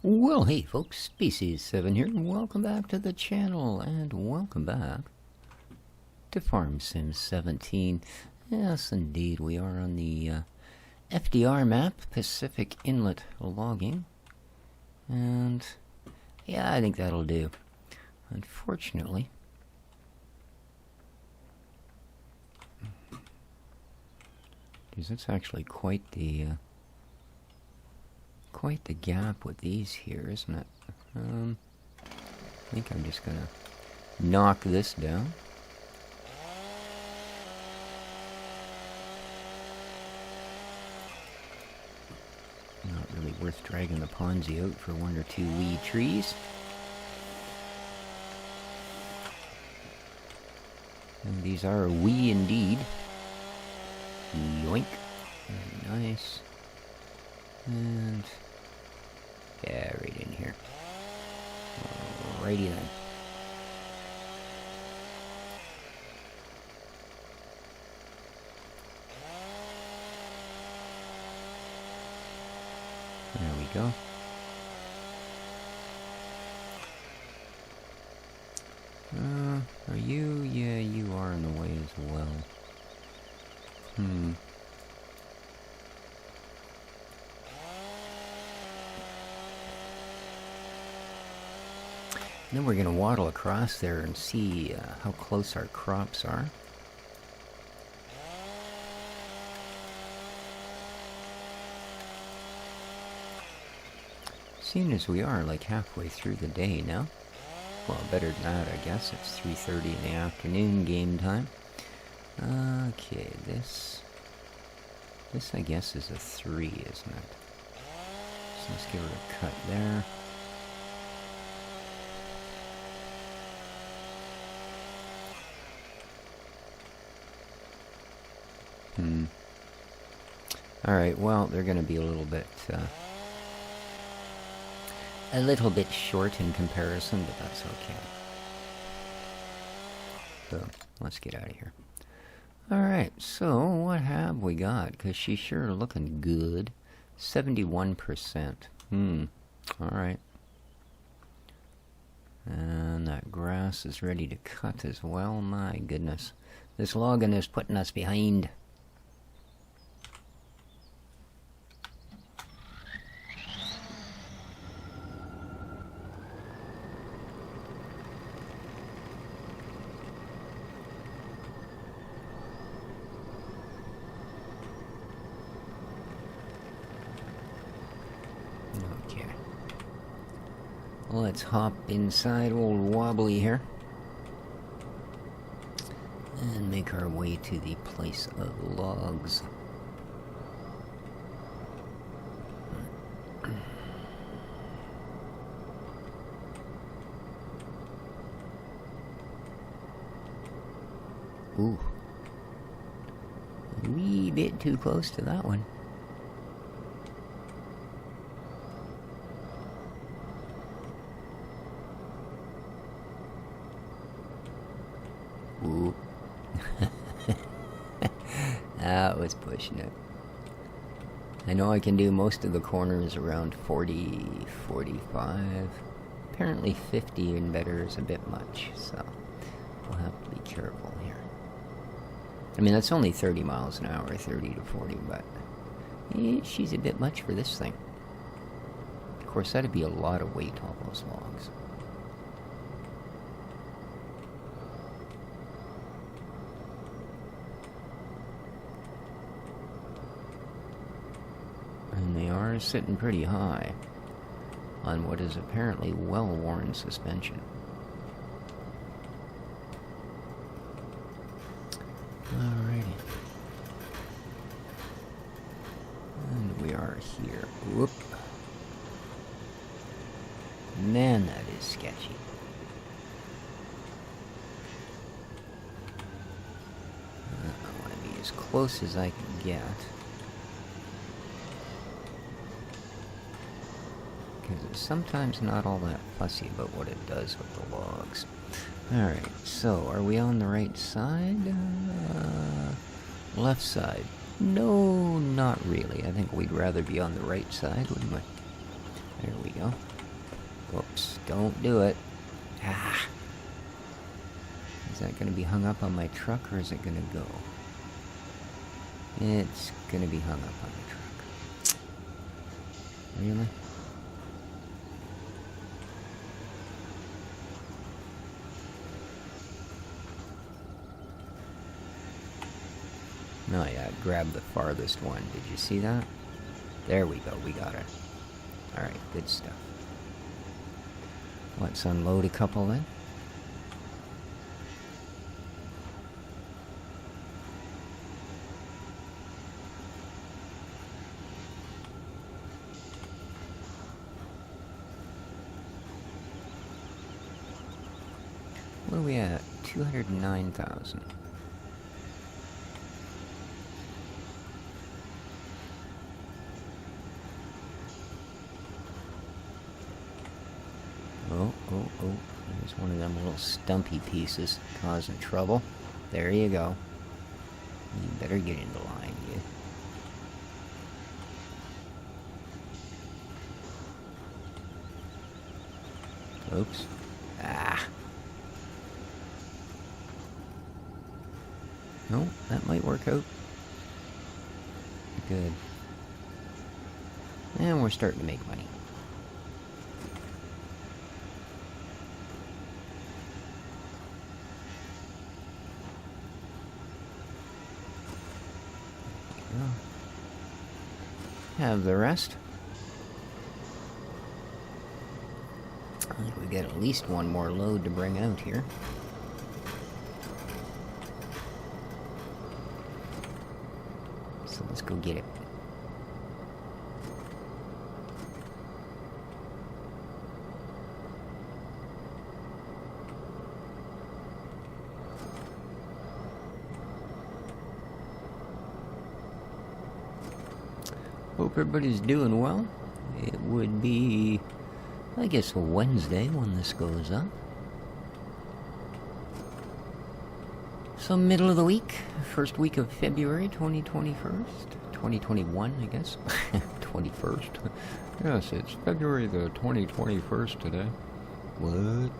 Well, hey folks, Species7 here, and welcome back to the channel, and welcome back to Farm Sim 17. Yes, indeed, we are on the FDR map, Pacific Inlet Logging, and yeah, I think that'll do. Unfortunately, because it's actually quite the gap with these here, isn't it? I think I'm just gonna knock this down. Not really worth dragging the Ponzi out for one or two wee trees. And these are wee indeed. Yoink. Very nice. And yeah, right in here. Alrighty then. There we go. Are you? Yeah, you are in the way as well. Then we're going to waddle across there and see how close our crops are. Seeing as we are like halfway through the day now. Well, better than that, I guess. It's 3:30 in the afternoon, game time. Okay, this I guess is a 3, isn't it? So let's give it a cut there. Alright, well, they're going to be a little bit short in comparison, but that's okay. So, let's get out of here. Alright, so what have we got? Because she's sure looking good. 71%. Alright. And that grass is ready to cut as well. My goodness. This logging is putting us behind. Okay. Let's hop inside old Wobbly here and make our way to the place of logs. Ooh. A wee bit too close to that one. Ooh. That was pushing it. I know I can do most of the corners around 40, 45. Apparently 50 and better is a bit much, so we'll have to be careful here. I mean, that's only 30 miles an hour, 30 to 40, but she's a bit much for this thing. Of course, that'd be a lot of weight, all those logs. And they are sitting pretty high on what is apparently well-worn suspension. Alrighty. And we are here. Whoop. Man, that is sketchy. I want to be as close as I can get. Because it's sometimes not all that fussy about what it does with the logs. Alright, so are we on the right side? Left side. No, not really. I think we'd rather be on the right side, wouldn't we? There we go. Whoops, don't do it. Ah. Is that going to be hung up on my truck, or is it going to go? It's going to be hung up on the truck. Really? No, yeah, grab the farthest one. Did you see that? There we go, we got it. Alright, good stuff. Let's unload a couple then. What are we at? 209,000. Oh, there's one of them little stumpy pieces causing trouble. There you go. You better get into line, you. Oops. Ah. No, that might work out. Good. And we're starting to make money. Have the rest. I think we got at least one more load to bring out here. So let's go get it. Hope everybody's doing well. It would be, I guess, a Wednesday when this goes up. So middle of the week, first week of February 2021, I guess. 21st. Yes, it's February the 2021st today. What?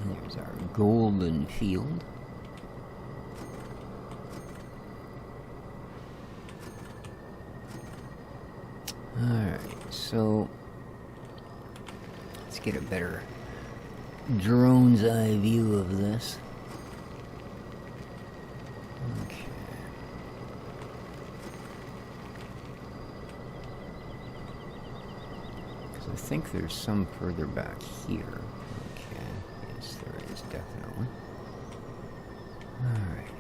There's our golden field. Alright, so let's get a better drone's eye view of this. Okay. Because I think there's some further back here. Okay, yes, there is definitely. Alright.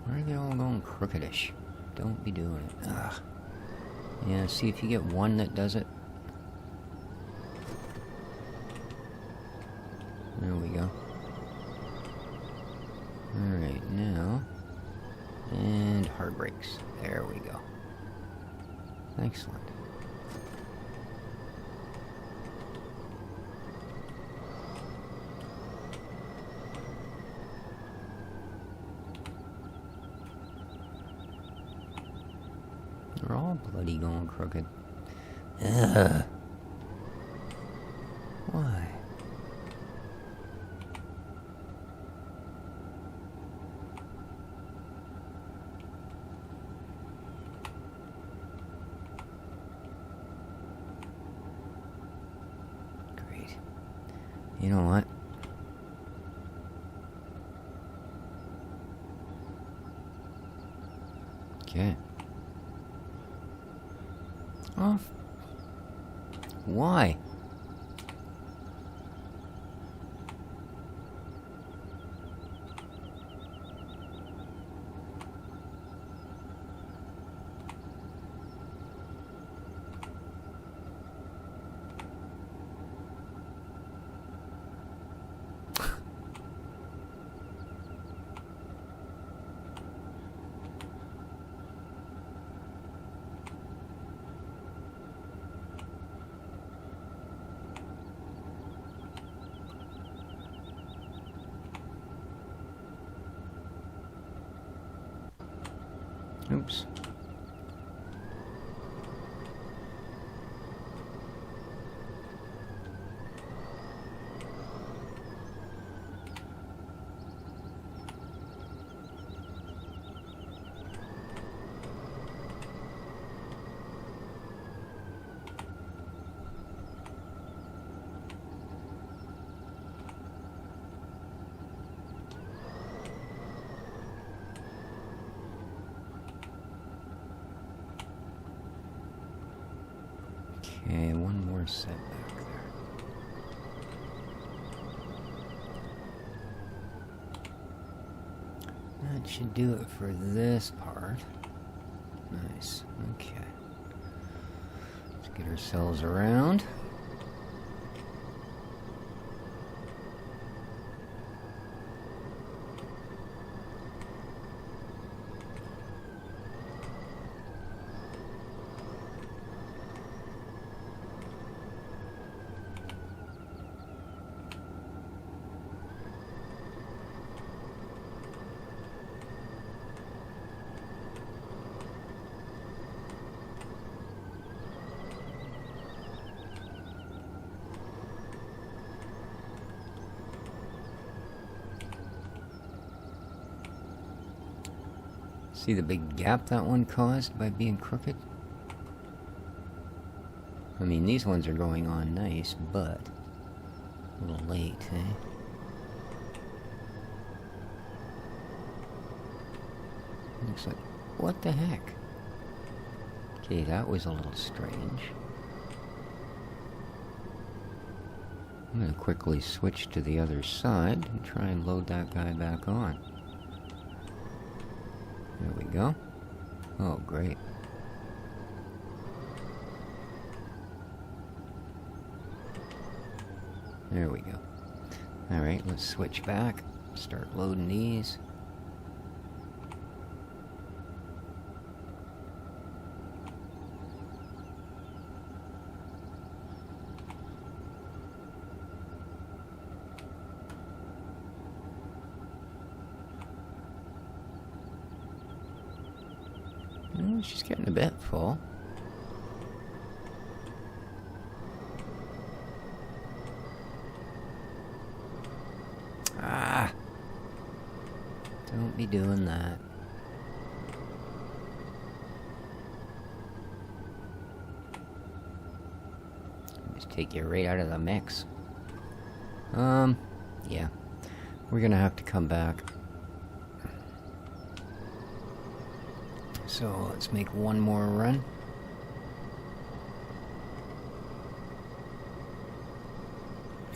Why are they all going crookedish? Don't be doing it. Ugh. Yeah, see if you get one that does it. There we go. Alright, now. And hard brakes. There we go. Excellent. They're all bloody going crooked. Ugh. Why? Great. You know what? Okay. Oh. Why? Oops. Okay, one more setback there. That should do it for this part. Nice. Okay. Let's get ourselves around. See the big gap that one caused by being crooked? I mean, these ones are going on nice, but a little late, eh? Looks like, what the heck? Okay, that was a little strange. I'm gonna quickly switch to the other side and try and load that guy back on. There we go. Oh, great. There we go. Alright, let's switch back. Start loading these. She's getting a bit full. Ah! Don't be doing that. Just take you right out of the mix. Yeah. We're gonna have to come back. So let's make one more run.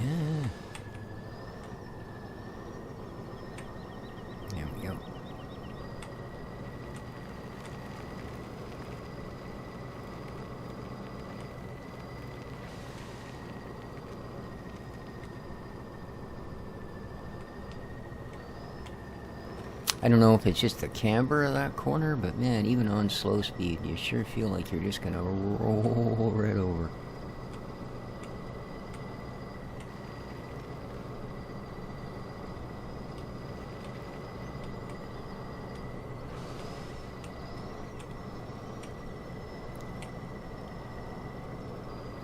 Yeah. There we go. I don't know if it's just the camber of that corner, but man, even on slow speed, you sure feel like you're just gonna roll right over.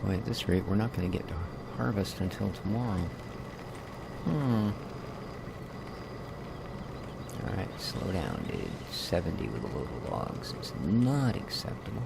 Boy, at this rate, we're not gonna get to harvest until tomorrow. Alright, slow down, dude. 70 with a load of logs is not acceptable.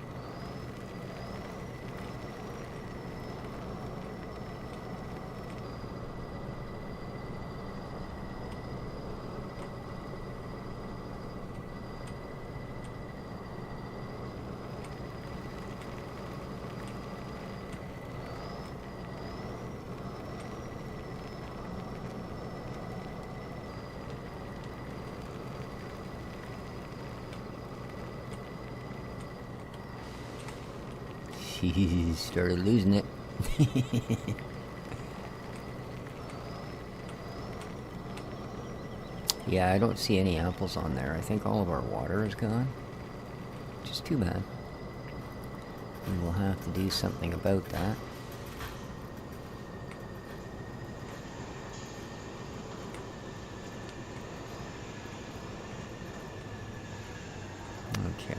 Started losing it. Yeah, I don't see any apples on there. I think all of our water is gone. Which is too bad. And we'll have to do something about that. Okay.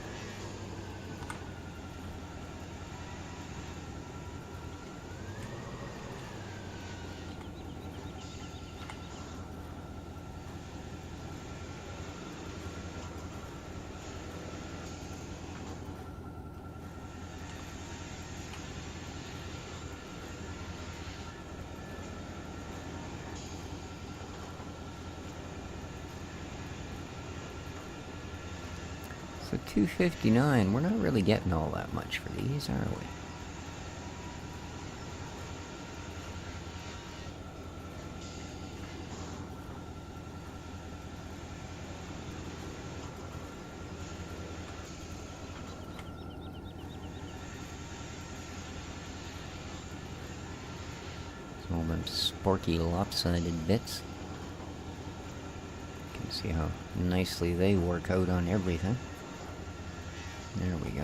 So 259, we're not really getting all that much for these, are we? All them sporky lopsided bits. You can see how nicely they work out on everything. There we go.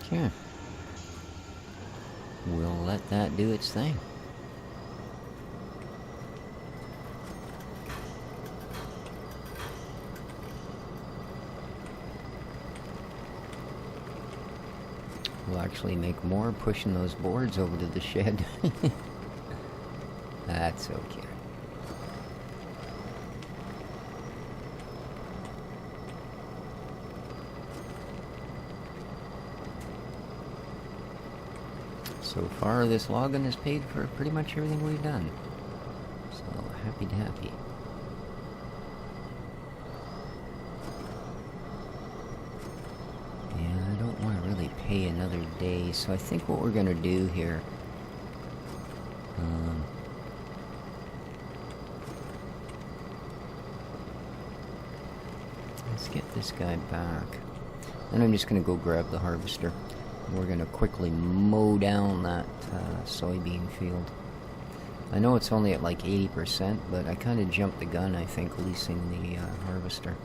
Okay. We'll let that do its thing. We'll actually make more pushing those boards over to the shed. That's okay. So far, this logging has paid for pretty much everything we've done. So, happy to happy. Yeah, I don't want to really pay another day, so I think what we're going to do here... let's get this guy back. Then I'm just going to go grab the harvester. We're going to quickly mow down that soybean field. I know it's only at like 80%, but I kind of jumped the gun, I think, leasing the harvester.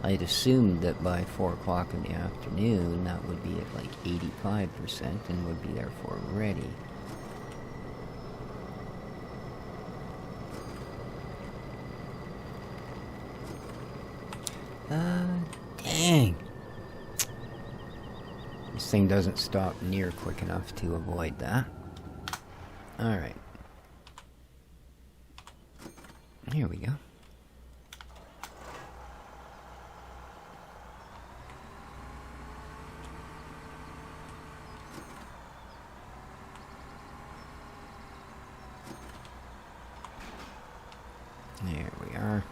I had assumed that by 4 o'clock in the afternoon, that would be at like 85% and would be therefore ready. Dang! This thing doesn't stop near quick enough to avoid that. Alright. Here we go. There we are.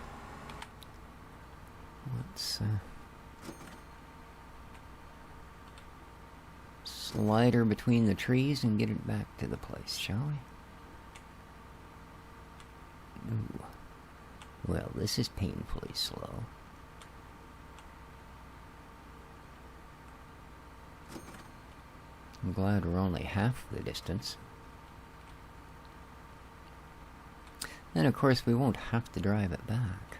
Let's slide her between the trees and get it back to the place, shall we? Ooh. Well, this is painfully slow. I'm glad we're only half the distance. Then, of course, we won't have to drive it back.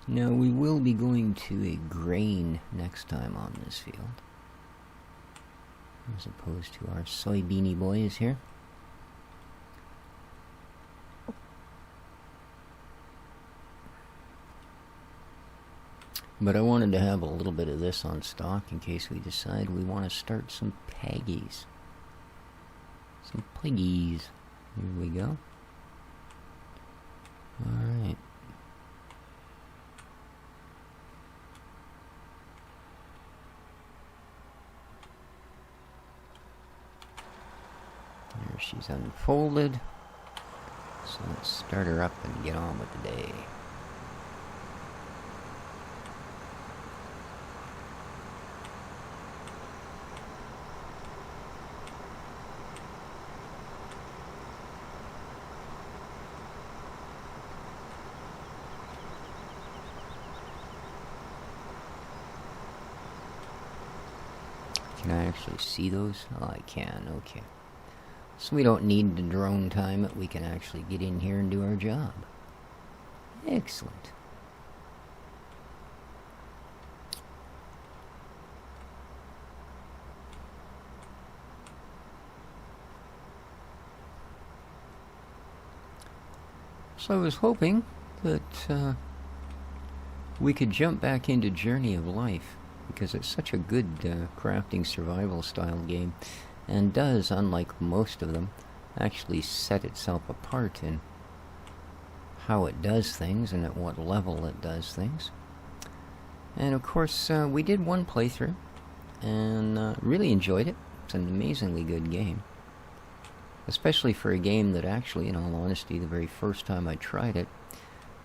Now, we will be going to a grain next time on this field. as opposed to our soybeany boys here. But I wanted to have a little bit of this on stock in case we decide we want to start some paggies. Some piggies. Here we go. Alright. There she's unfolded. So let's start her up and get on with the day. Can I actually see those? Oh, I can. Okay. So we don't need to drone time it. We can actually get in here and do our job. Excellent. So I was hoping that we could jump back into Journey of Life, because it's such a good crafting survival style game, and does, unlike most of them, actually set itself apart in how it does things and at what level it does things. And of course, we did one playthrough and really enjoyed it. It's an amazingly good game, especially for a game that actually, in all honesty, the very first time I tried it,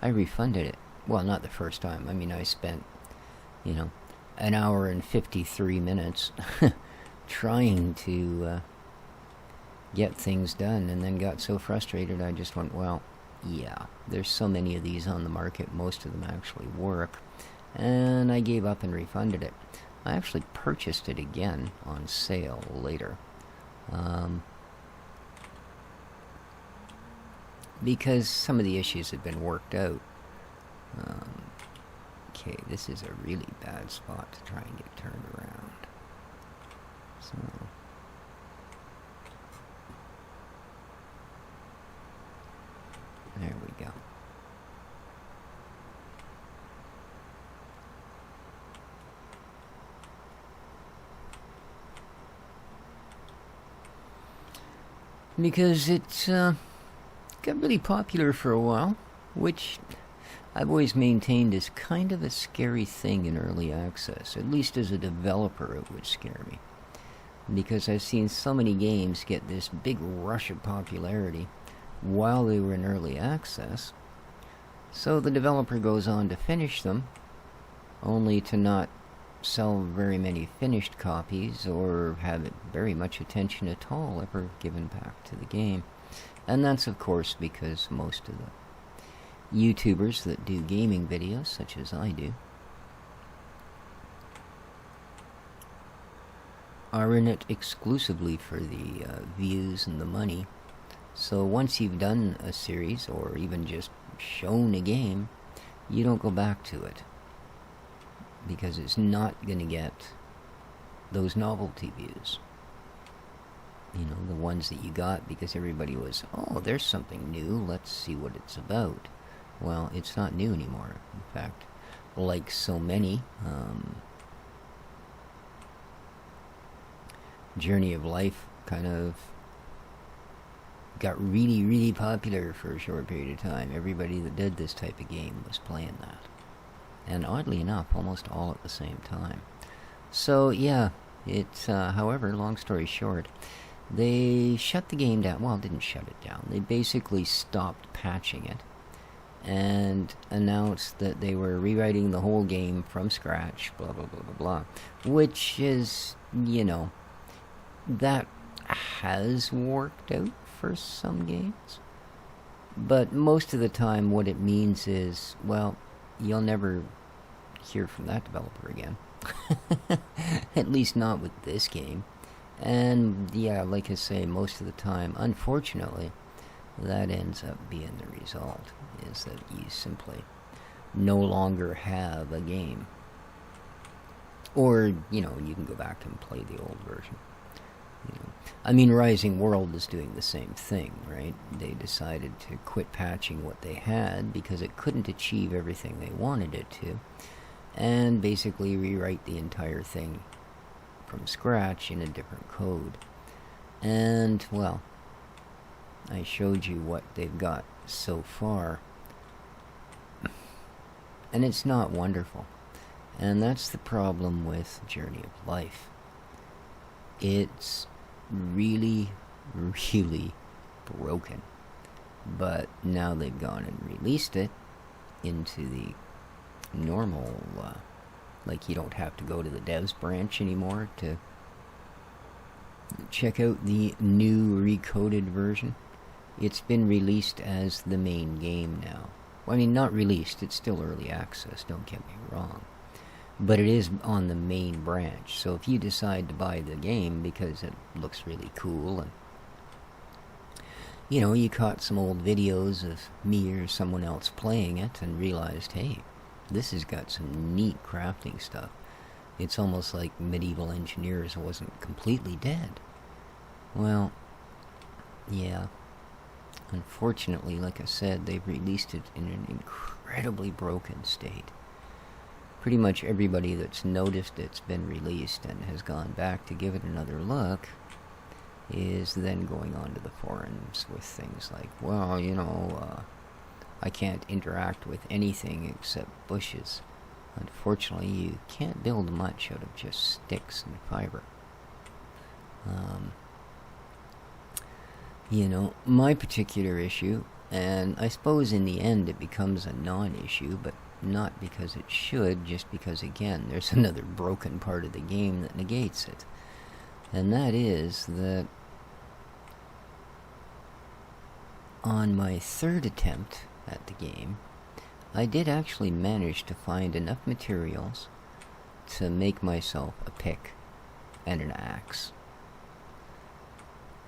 I refunded it. Well, not the first time. I mean, I spent, you know, an hour and 53 minutes trying to get things done, and then got so frustrated I just went, well, yeah, there's so many of these on the market, most of them actually work, and I gave up and refunded it. I actually purchased it again on sale later, because some of the issues had been worked out. Okay, this is a really bad spot to try and get turned around. So there we go. Because it's got really popular for a while, which I've always maintained is kind of a scary thing in early access. At least as a developer, it would scare me, because I've seen so many games get this big rush of popularity while they were in early access, so the developer goes on to finish them, only to not sell very many finished copies or have very much attention at all ever given back to the game. And that's of course because most of the YouTubers that do gaming videos, such as I do, are in it exclusively for the views and the money. So once you've done a series, or even just shown a game, you don't go back to it, because it's not going to get those novelty views. You know, the ones that you got because everybody was, oh, there's something new, let's see what it's about. Well, it's not new anymore. In fact, like so many, Journey of Life kind of got really, really popular for a short period of time. Everybody that did this type of game was playing that. And oddly enough, almost all at the same time. So, yeah, it's, however, long story short, they shut the game down. Well, didn't shut it down. They basically stopped patching it and announced that they were rewriting the whole game from scratch, blah, blah, blah, blah, blah. Which is, you know, that has worked out for some games. But most of the time what it means is, well, you'll never hear from that developer again. At least not with this game. And, yeah, like I say, most of the time, unfortunately, that ends up being the result, is that you simply no longer have a game. Or, you know, you can go back and play the old version. I mean, Rising World is doing the same thing, right? They decided to quit patching what they had because it couldn't achieve everything they wanted it to, and basically rewrite the entire thing from scratch in a different code. And, well, I showed you what they've got so far, and it's not wonderful. And that's the problem with Journey of Life. It's really, really broken. But now they've gone and released it into the normal, like you don't have to go to the devs branch anymore to check out the new recoded version. It's been released as the main game now. Well, I mean, not released, it's still early access, don't get me wrong. But it is on the main branch, so if you decide to buy the game because it looks really cool, and you caught some old videos of me or someone else playing it and realized, hey, this has got some neat crafting stuff. It's almost like Medieval Engineers wasn't completely dead. Well, yeah. Unfortunately, like I said, they've released it in an incredibly broken state. Pretty much everybody that's noticed it's been released and has gone back to give it another look is then going on to the forums with things like, well, I can't interact with anything except bushes. Unfortunately, you can't build much out of just sticks and fiber. My particular issue, and I suppose in the end it becomes a non-issue, but not because it should, just because, again, there's another broken part of the game that negates it. And that is that on my third attempt at the game, I did actually manage to find enough materials to make myself a pick and an axe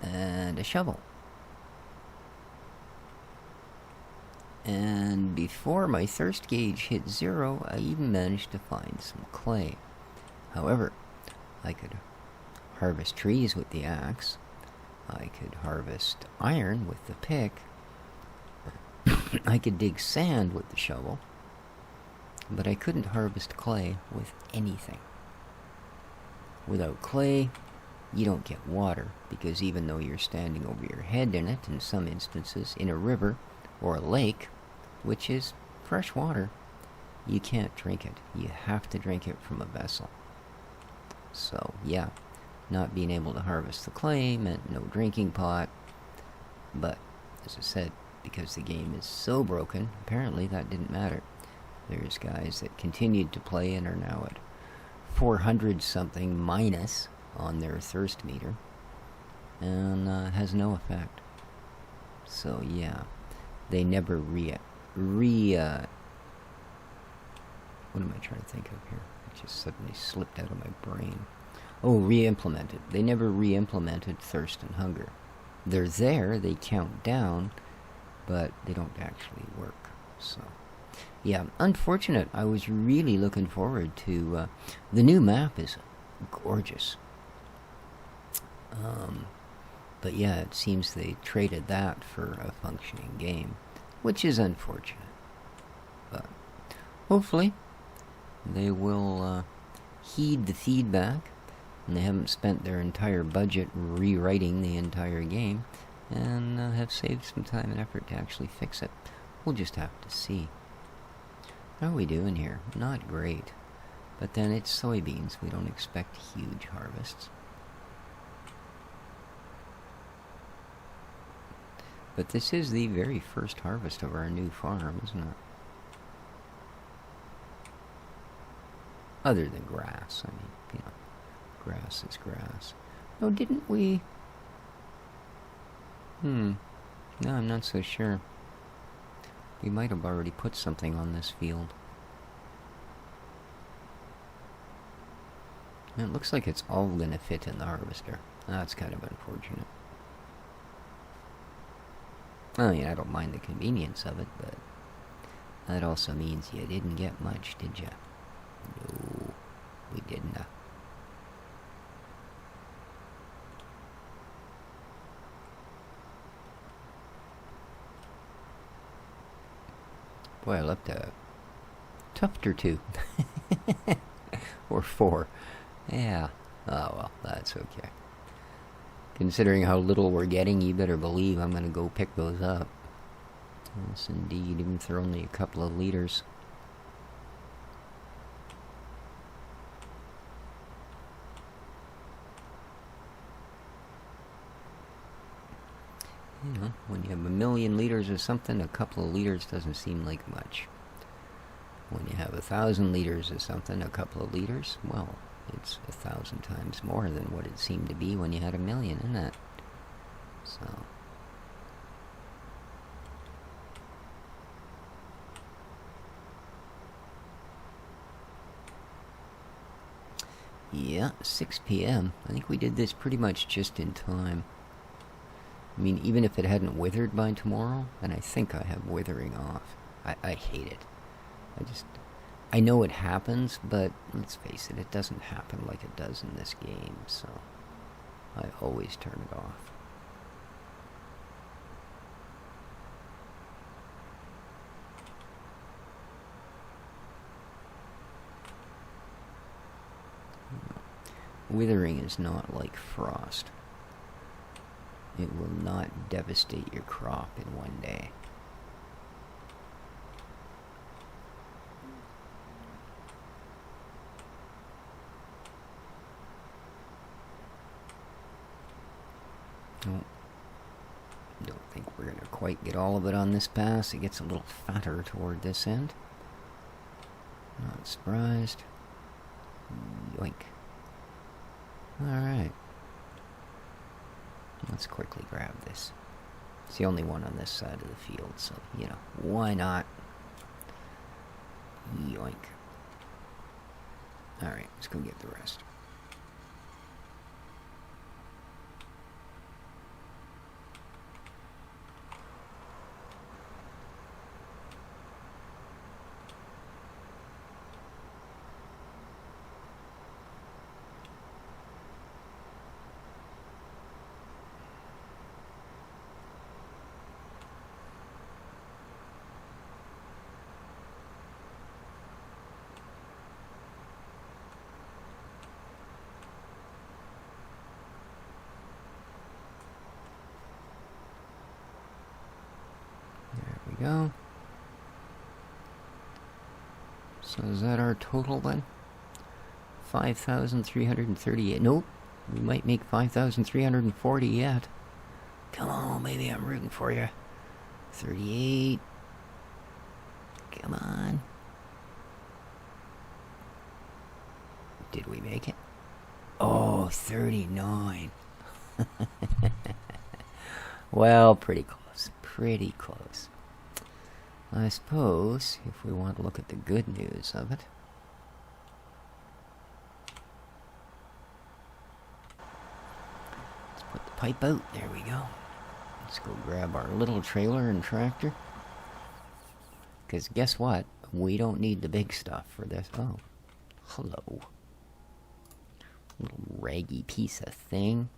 and a shovel. And before my thirst gauge hit 0, I even managed to find some clay. However, I could harvest trees with the axe, I could harvest iron with the pick, I could dig sand with the shovel, but I couldn't harvest clay with anything. Without clay, you don't get water, because even though you're standing over your head in it, in some instances, in a river or a lake, which is fresh water, you can't drink it. You have to drink it from a vessel. So, yeah, not being able to harvest the clay meant no drinking pot, but, as I said, because the game is so broken, apparently that didn't matter. There's guys that continued to play and are now at 400-something minus on their thirst meter, and has no effect. So, yeah, they never what am I trying to think of here? It just suddenly slipped out of my brain. Oh, re-implemented. They never re-implemented thirst and hunger. They're there, they count down, but they don't actually work. So, yeah, unfortunate. I was really looking forward to... the new map is gorgeous. But yeah, it seems they traded that for a functioning game, which is unfortunate. But hopefully they will heed the feedback, and they haven't spent their entire budget rewriting the entire game, and have saved some time and effort to actually fix it. We'll just have to see. How are we doing here? Not great. But then it's soybeans. We don't expect huge harvests. But this is the very first harvest of our new farm, isn't it? Other than grass. I mean, grass is grass. No, didn't we... No, I'm not so sure. We might have already put something on this field. And it looks like it's all gonna fit in the harvester. That's kind of unfortunate. I mean, I don't mind the convenience of it, but that also means you didn't get much, did you? No, we didn't. Boy, I left a tuft or two. Or 4. Yeah. Oh, well, that's okay. Considering how little we're getting, you better believe I'm going to go pick those up. Yes, indeed, even if they're only a couple of liters. You know, when you have 1,000,000 liters of something, a couple of liters doesn't seem like much. When you have 1,000 liters of something, a couple of liters, well, it's 1,000 times more than what it seemed to be when you had 1,000,000, isn't it? So... yeah, 6 p.m. I think we did this pretty much just in time. I mean, even if it hadn't withered by tomorrow, and I think I have withering off. I hate it. I know it happens, but let's face it, it doesn't happen like it does in this game, so I always turn it off. Withering is not like frost. It will not devastate your crop in one day. Oh, don't think we're going to quite get all of it on this pass. It gets a little fatter toward this end. Not surprised. Yoink. Alright. Let's quickly grab this. It's the only one on this side of the field, so, you know, why not? Yoink. Alright, let's go get the rest. Go. So is that our total then? 5,338. Nope. We might make 5,340 yet. Come on, baby, I'm rooting for you. 38. Come on. Did we make it? Oh, 39. Well, pretty close. Pretty close. I suppose, if we want to look at the good news of it. Let's put the pipe out. There we go. Let's go grab our little trailer and tractor. Because guess what? We don't need the big stuff for this. Oh, hello. Little raggy piece of thing.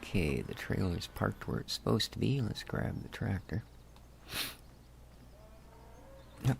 Okay, the trailer's parked where it's supposed to be. Let's grab the tractor. Yep.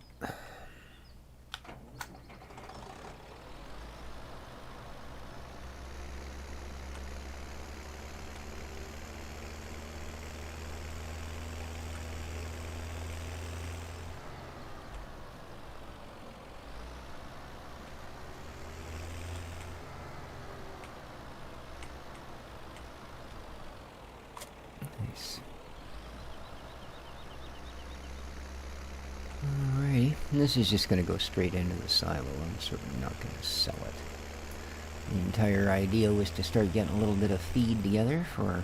This is just going to go straight into the silo. I'm certainly not going to sell it. The entire idea was to start getting a little bit of feed together for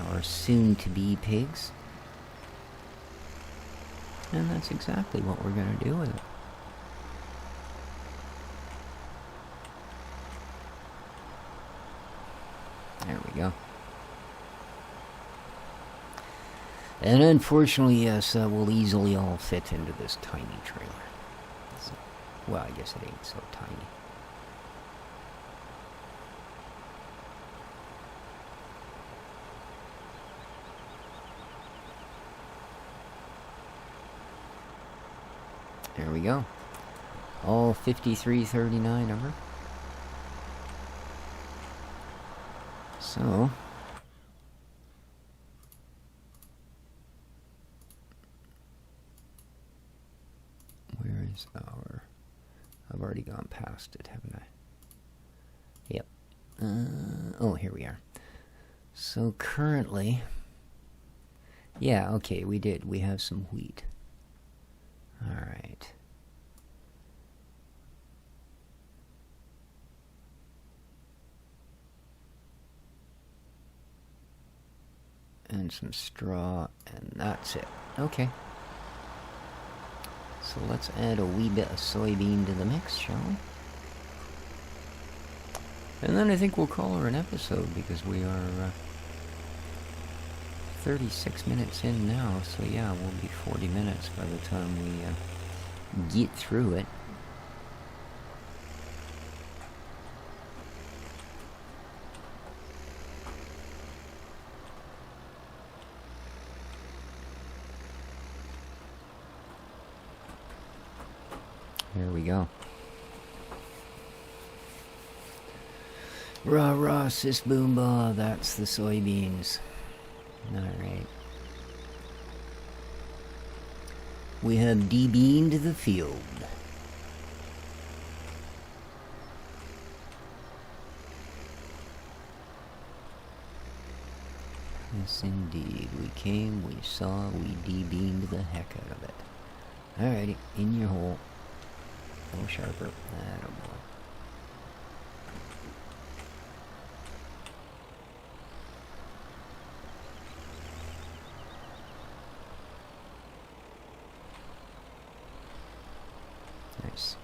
our soon-to-be pigs. And that's exactly what we're going to do with it. There we go. And unfortunately, yes, we'll easily all fit into this tiny trailer. So, well, I guess it ain't so tiny. There we go. All 5339 of her. So, where is our... I've already gone past it, haven't I? Yep. Oh, here we are. So currently... Yeah, okay, we did. We have some wheat. Alright. And some straw, and that's it. Okay. So let's add a wee bit of soybean to the mix, shall we? And then I think we'll call her an episode, because we are 36 minutes in now, so yeah, we'll be 40 minutes by the time we get through it. There we go. Rah rah, sis boomba, that's the soybeans. Alright. We have debeaned the field. Yes, indeed. We came, we saw, we debeaned the heck out of it. Alrighty, in your hole. A little sharper. I don't know. Nice.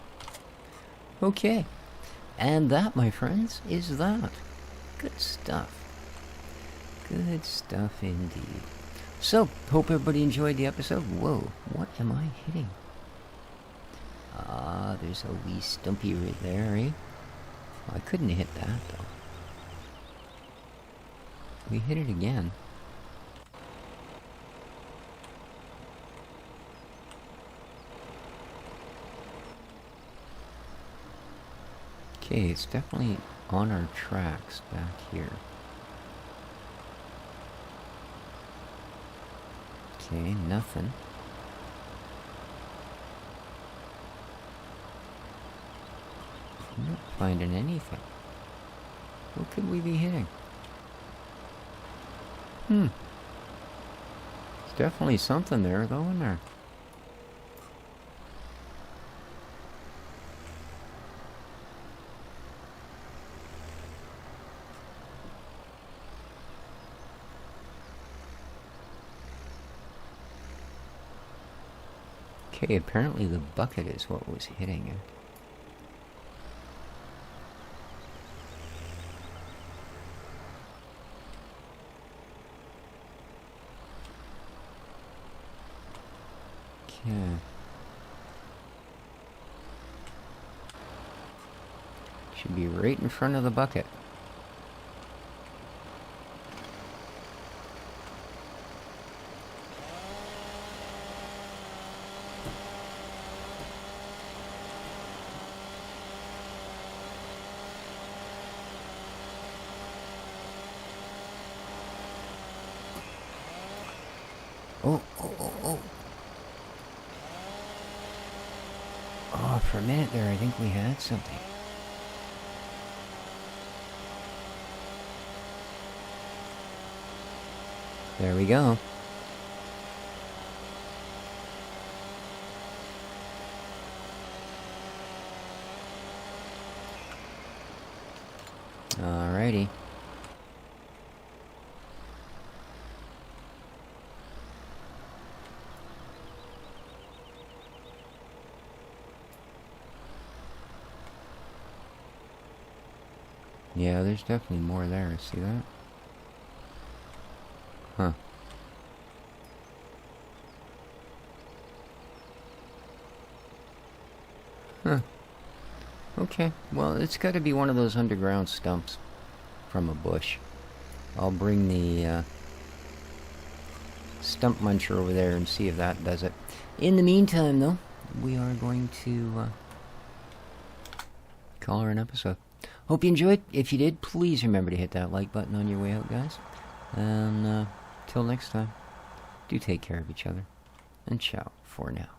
Okay. And that, my friends, is that. Good stuff. Good stuff indeed. So, hope everybody enjoyed the episode. Whoa, what am I hitting? Ah, there's a wee stumpy right there, eh? Well, I couldn't hit that, though. We hit it again. Okay, it's definitely on our tracks back here. Okay, nothing. I'm not finding anything. What could we be hitting? There's definitely something there, though, in there. Okay, apparently the bucket is what was hitting it. Okay. Should be right in front of the bucket. Oh, for a minute there, I think we had something. There we go. Alrighty. Yeah, there's definitely more there. See that? Huh. Huh. Okay. Well, it's got to be one of those underground stumps from a bush. I'll bring the stump muncher over there and see if that does it. In the meantime, though, we are going to call her an episode. Hope you enjoyed. If you did, please remember to hit that like button on your way out, guys. And till next time, do take care of each other. And ciao for now.